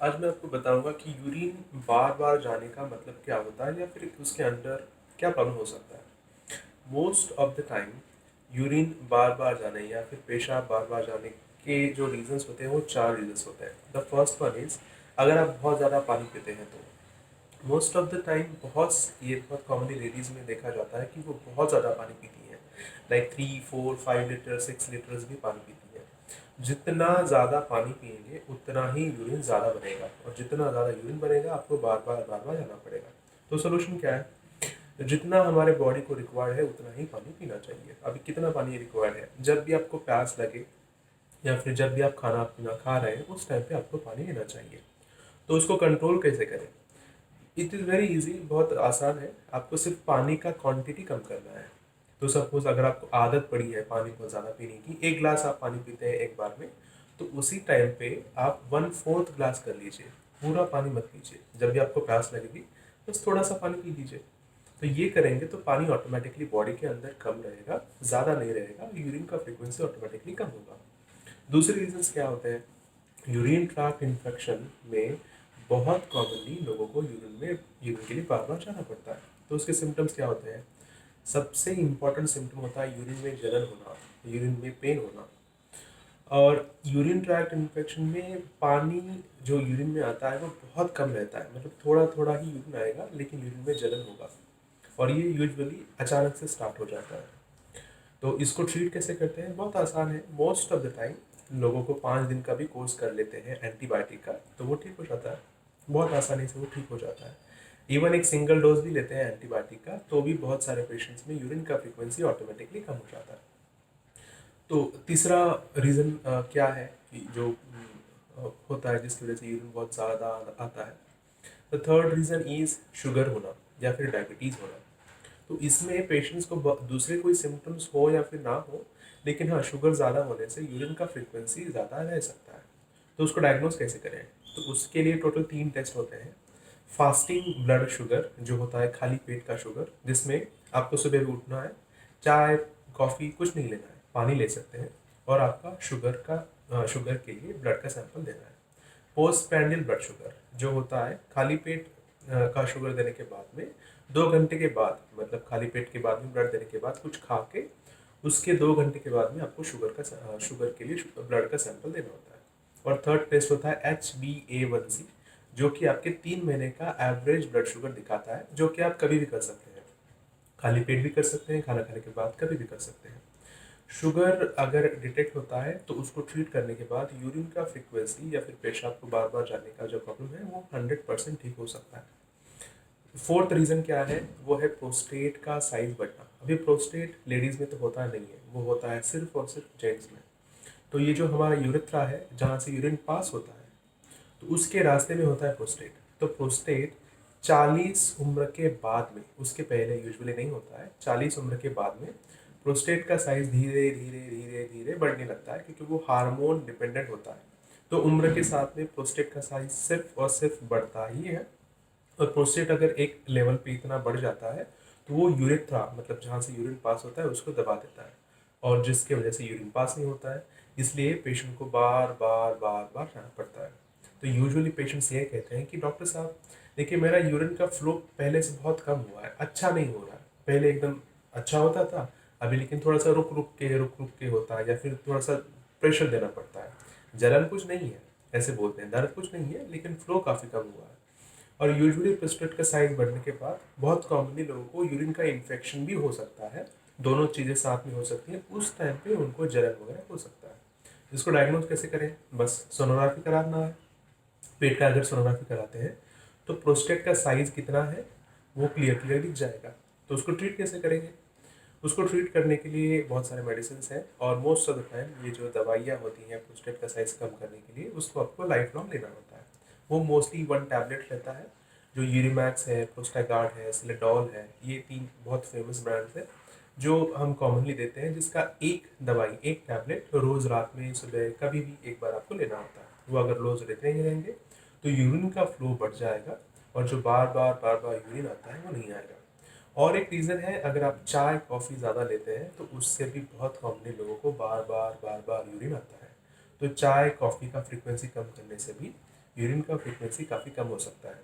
आज मैं आपको बताऊंगा कि यूरिन बार बार जाने का मतलब क्या होता है या फिर उसके अंदर क्या प्रॉब्लम हो सकता है। Most of the time urine बार बार जाने या फिर पेशाब बार बार जाने के जो रीजंस होते हैं वो चार रीजंस होते हैं। द फर्स्ट वन इज, अगर आप बहुत ज़्यादा पानी पीते हैं तो मोस्ट ऑफ द टाइम बहुत कॉमनली लेडीज़ में देखा जाता है कि वो बहुत ज़्यादा पानी पीती हैं, लाइक 3 4 5 लीटर 6 लीटर्स भी पानी पीती हैं। जितना ज़्यादा पानी पिएंगे उतना ही यूरिन ज़्यादा बनेगा, और जितना ज़्यादा यूरिन बनेगा आपको बार बार जाना पड़ेगा। तो सोल्यूशन क्या है? जितना हमारे बॉडी को रिक्वायर्ड है उतना ही पानी पीना चाहिए। अभी कितना पानी रिक्वायर्ड है? जब भी आपको प्यास लगे या फिर जब भी आप खाना पीना खा रहे हैं उस टाइम पे आपको पानी लेना चाहिए। तो उसको कंट्रोल कैसे करें? इट इज़ वेरी इजी, बहुत आसान है। आपको सिर्फ पानी का क्वांटिटी कम करना है। तो सपोज अगर आपको आदत पड़ी है पानी बहुत ज़्यादा पीने की, 1 गिलास आप पानी पीते हैं एक बार में, तो उसी टाइम पे आप 1/4 गिलास कर लीजिए। पूरा पानी मत पीजिए। जब भी आपको प्यास लगेगी बस थोड़ा सा पानी पी लीजिए। तो ये करेंगे तो पानी ऑटोमेटिकली बॉडी के अंदर कम रहेगा, ज़्यादा नहीं रहेगा, यूरिन का फ्रिक्वेंसी ऑटोमेटिकली कम होगा। दूसरे रीजंस क्या होते हैं? यूरिन ट्रैक्ट इन्फेक्शन में बहुत कॉमनली लोगों को यूरिन के लिए बार बार जाना पड़ता है। तो उसके सिम्टम्स क्या होते हैं? सबसे इम्पॉर्टेंट सिम्टम होता है यूरिन में जलन होना, यूरिन में पेन होना। और यूरिन ट्रैक्ट इन्फेक्शन में पानी जो यूरिन में आता है वो बहुत कम रहता है, मतलब थोड़ा थोड़ा ही यूरिन आएगा लेकिन यूरिन में जलन होगा। और ये यूजुअली अचानक से स्टार्ट हो जाता है। तो इसको ट्रीट कैसे करते हैं? बहुत आसान है। मोस्ट ऑफ द टाइम लोगों को 5 दिन का भी कोर्स कर लेते हैं एंटीबायोटिक का, तो वो ठीक हो जाता है। बहुत आसानी से वो ठीक हो जाता है। इवन एक सिंगल डोज भी लेते हैं एंटीबायोटिक का तो भी बहुत सारे पेशेंट्स में यूरिन का फ्रीक्वेंसी ऑटोमेटिकली कम हो जाता है। तो तीसरा रीज़न क्या है कि जो होता है जिसकी वजह से यूरिन बहुत ज़्यादा आता है? The third reason is sugar होना या फिर डायबिटीज़ होना। तो इसमें पेशेंट्स को दूसरे कोई सिम्टम्स हो या फिर ना हो, लेकिन हाँ, शुगर ज़्यादा होने से यूरिन का फ्रीक्वेंसी ज़्यादा रह सकता है। तो उसको डायग्नोस कैसे करें? तो उसके लिए टोटल 3 टेस्ट होते हैं। फास्टिंग ब्लड शुगर जो होता है खाली पेट का शुगर, जिसमें आपको सुबह भी उठना है, चाय कॉफ़ी कुछ नहीं लेना है, पानी ले सकते हैं, और आपका शुगर के लिए ब्लड का सैंपल देना है। पोस्ट पैंडिल ब्लड शुगर जो होता है खाली पेट का शुगर देने के बाद में 2 घंटे के बाद, मतलब खाली पेट के बाद में ब्लड देने के बाद कुछ खा के उसके 2 घंटे के बाद में आपको शुगर के लिए ब्लड का सैंपल देना होता है। और थर्ड टेस्ट होता है HbA1c, जो कि आपके 3 महीने का एवरेज ब्लड शुगर दिखाता है, जो कि आप कभी भी कर सकते हैं। खाली पेट भी कर सकते हैं, खाना खाने के बाद कभी भी कर सकते हैं। शुगर अगर डिटेक्ट होता है तो उसको ट्रीट करने के बाद यूरिन का फ्रीक्वेंसी या फिर पेशाब को बार बार जाने का जो प्रॉब्लम है वो 100% ठीक हो सकता है। फोर्थ रीज़न क्या है? वो है प्रोस्टेट का साइज बढ़ना। अभी प्रोस्टेट लेडीज़ में तो होता नहीं है, वो होता है सिर्फ और सिर्फ जेंट्स में। तो ये जो हमारा यूरेथ्रा है जहाँ से यूरिन पास होता है, तो उसके रास्ते में होता है प्रोस्टेट। तो प्रोस्टेट 40 उम्र के बाद में, उसके पहले यूजुअली नहीं होता है, 40 उम्र के बाद में प्रोस्टेट का साइज धीरे धीरे धीरे धीरे बढ़ने लगता है, क्योंकि वो हार्मोन डिपेंडेंट होता है। तो उम्र के साथ में प्रोस्टेट का साइज सिर्फ और सिर्फ बढ़ता ही है। और प्रोस्टेट अगर एक लेवल पे इतना बढ़ जाता है तो वो यूरेथ्रा, मतलब जहाँ से यूरिन पास होता है, उसको दबा देता है, और जिसके वजह से यूरिन पास नहीं होता है। इसलिए पेशेंट को बार बार बार बार जाना पड़ता है। तो यूजुअली पेशेंट्स ये कहते हैं कि डॉक्टर साहब देखिए, मेरा यूरिन का फ्लो पहले से बहुत कम हुआ है, अच्छा नहीं हो रहा है। पहले एकदम अच्छा होता था, अभी लेकिन थोड़ा सा रुक रुक के होता है, या फिर थोड़ा सा प्रेशर देना पड़ता है। जलन कुछ नहीं है, ऐसे बोलते हैं, दर्द कुछ नहीं है, लेकिन फ्लो काफ़ी कम हुआ है। और यूजुअली प्रोस्टेट का साइज बढ़ने के बाद बहुत कॉमनली लोगों को यूरिन का इन्फेक्शन भी हो सकता है। दोनों चीज़ें साथ में हो सकती हैं। उस टाइम पे उनको जलन वगैरह हो सकता है। इसको डायग्नोज कैसे करें? बस सोनोग्राफी कराना है। पेट का अगर सोनोग्राफी कराते हैं तो प्रोस्टेट का साइज कितना है वो क्लियर क्लियर दिख जाएगा। तो उसको ट्रीट कैसे करेंगे? उसको ट्रीट करने के लिए बहुत सारे मेडिसिन हैं, और मोस्ट ऑफ द टाइम ये जो दवाइयाँ होती हैं प्रोस्टेट का साइज कम करने के लिए, उसको आपको लाइफ लॉन्ग लेना होता है। वो मोस्टली 1 टैबलेट रहता है। जो यूरिमैक्स है, प्रोस्टागार्ड है, सिलेडॉल है, ये 3 बहुत फेमस ब्रांड्स हैं जो हम कॉमनली देते हैं, जिसका एक टैबलेट रोज़ रात में सुबह कभी भी एक बार आपको लेना होता है। वो अगर रोज़ लेते ही रहेंगे तो यूरिन का फ्लो बढ़ जाएगा, और जो बार बार यूरिन आता है वो नहीं आएगा। और एक रीज़न है, अगर आप चाय कॉफ़ी ज़्यादा लेते हैं तो उससे भी बहुत कॉमनली लोगों को बार बार यूरिन आता है। तो चाय कॉफ़ी का फ्रीक्वेंसी कम करने से भी यूरिन का फ्रीक्वेंसी काफ़ी कम हो सकता है।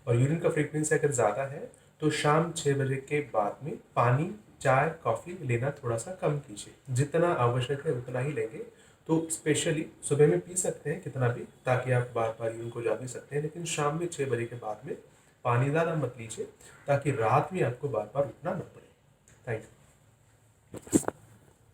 और यूरिन का फ्रीक्वेंसी अगर ज़्यादा है तो शाम 6 बजे के बाद में पानी, चाय, कॉफ़ी लेना थोड़ा सा कम कीजिए। जितना आवश्यक है उतना ही लेंगे। तो स्पेशली सुबह में पी सकते हैं कितना भी, ताकि आप बार बार यूरिन को जा भी सकते हैं, लेकिन शाम में 6 बजे के बाद में पानी ज़्यादा मत लीजिए, ताकि रात में आपको बार बार उठना ना पड़े। Thank you.